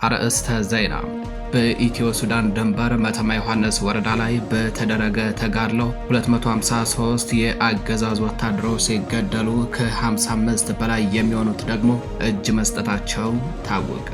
አርእስተ ዜና። በኢትዮ ሱዳን ድንበር መተማ ዮሐንስ ወረዳ ላይ በተደረገ ተጋድሎ 253 የአገዛዝ ወታደሮች ሲገደሉ ከ55 በላይ የሚሆኑት ደግሞ እጅ መስጠታቸው ታወቀ።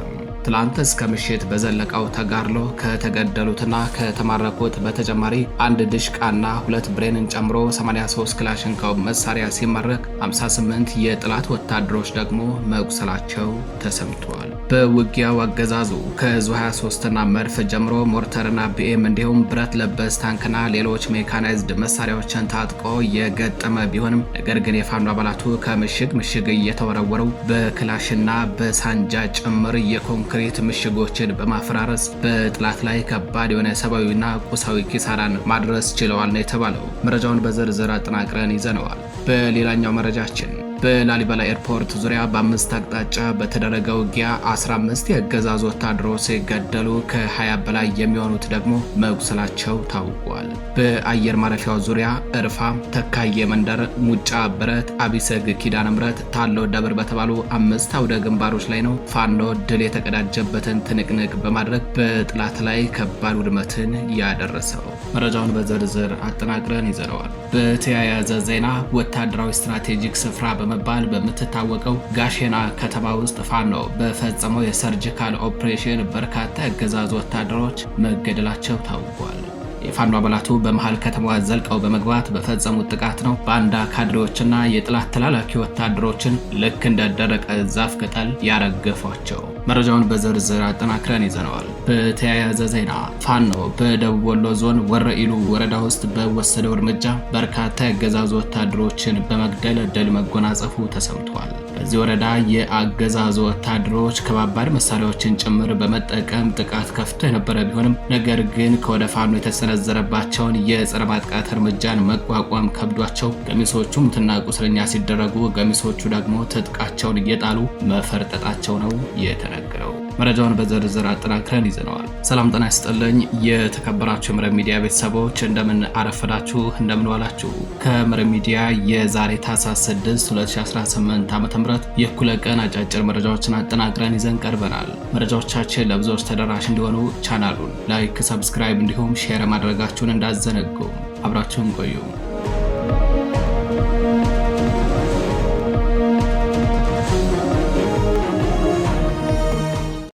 ትላንት እስከ ምሽት በዘለቀው ተጋድሎ ከተገደሉትና ከተማረኩት በተጨማሪ አንድ ድሽቃና 2 ብሬንን ጨምሮ 83 ክላሽንኮቭ መሳሪያ ሲማረክ 58 የጠላት ወታደሮች ደግሞ መቁሰላቸው ተሰምቷል። በውጊያው አገዛዙ ከዙ 23ና መድፍ ጀምሮ ሞርተርና ቢኤም እንዲሁም ብረት ለበስ ታንክና ሌሎች ሜካናይዝድ መሳሪያዎችን ታጥቆ የገጠመ ቢሆንም ነገር ግን የፋኖ አባላቱ ከምሽግ ምሽግ እየተወረወሩ በክላሽና በሳንጃ ጭምር የኮንክሪት ምሽጎችን በማፈራረስ በጠላት ላይ ከባድ የሆነ ሰብአዊና ቁሳዊ ኪሳራን ማድረስ ችለዋል ነው የተባለው። መረጃውን በዝርዝር አጠናቅረን ይዘነዋል። በሌላኛው መረጃችን በላሊበላ ኤርፖርት ዙሪያ በ5 አቅጣጫ በተደረገ ውጊያ 15 የአገዛዙ ወታደሮች ሲገደሉ ከ20 በላይ የሚሆኑት ደግሞ መቁሰላቸው ታውቋል። በአየር ማረፊያው ዙሪያ እርፋ፣ ተካየ መንደር፣ ሙጫ ብረት፣ አቢሰግ ኪዳነ ምሕረት፣ ታሎ ደብር በተባሉ 5 አውደ ግንባሮች ላይ ነው ፋኖ ድል የተቀዳጀበትን ትንቅንቅ በማድረግ በጠላት ላይ ከባድ ውድመትን ያደረሰው። መረጃውን በዝርዝር አጠናቅረን ይዘነዋል። በተያያዘ ዜና ወታደራዊ ስትራቴጂክ ስፍራ በመባል በምትታወቀው ጋሼና ከተማ ውስጥ ፋኖ በፈጸመው የሰርጂካል ኦፕሬሽን በርካታ የአገዛዙ ወታደሮች መገደላቸው ታውቋል። የፋኖ አባላቱ በመሃል ከተማዋ ዘልቀው በመግባት በፈጸሙት ጥቃት ነው ባንዳ ካድሬዎችና የጠላት ተላላኪ ወታደሮችን ልክ እንደ ደረቀ ዛፍ ቅጠል ያረገፏቸው። መረጃውን በዝርዝር አጠናክረን ይዘነዋል። በተያያዘ ዜና ፋኖ በደቡብ ወሎ ዞን ወረኢሉ ወረዳ ውስጥ በወሰደው እርምጃ በርካታ የአገዛዙ ወታደሮችን በመግደል ድል መጎናጸፉ ተሰምቷል። በዚህ ወረዳ የአገዛዙ ወታደሮች ከባባድ መሳሪያዎችን ጭምር በመጠቀም ጥቃት ከፍቶ የነበረ ቢሆንም ነገር ግን ከወደ ፋኖ የተሰነዘረባቸውን የጸረ ማጥቃት እርምጃን መቋቋም ከብዷቸው ገሚሶቹ ሙትና ቁስለኛ ሲደረጉ፣ ገሚሶቹ ደግሞ ትጥቃቸውን እየጣሉ መፈርጠጣቸው ነው የተነገረው። መረጃውን በዝርዝር አጠናክረን ይዘነዋል። ሰላም ጤና ይስጥልኝ የተከበራችሁ የመረብ ሚዲያ ቤተሰቦች፣ እንደምን አረፈዳችሁ፣ እንደምን ዋላችሁ። ከመረብ ሚዲያ የዛሬ ታህሳስ 6 2018 ዓ.ም የእኩለ ቀን አጫጭር መረጃዎችን አጠናቅረን ይዘን ቀርበናል። መረጃዎቻችን ለብዙዎች ተደራሽ እንዲሆኑ ቻናሉን ላይክ፣ ሰብስክራይብ እንዲሁም ሼር ማድረጋችሁን እንዳዘነጉ አብራችሁን ቆዩ።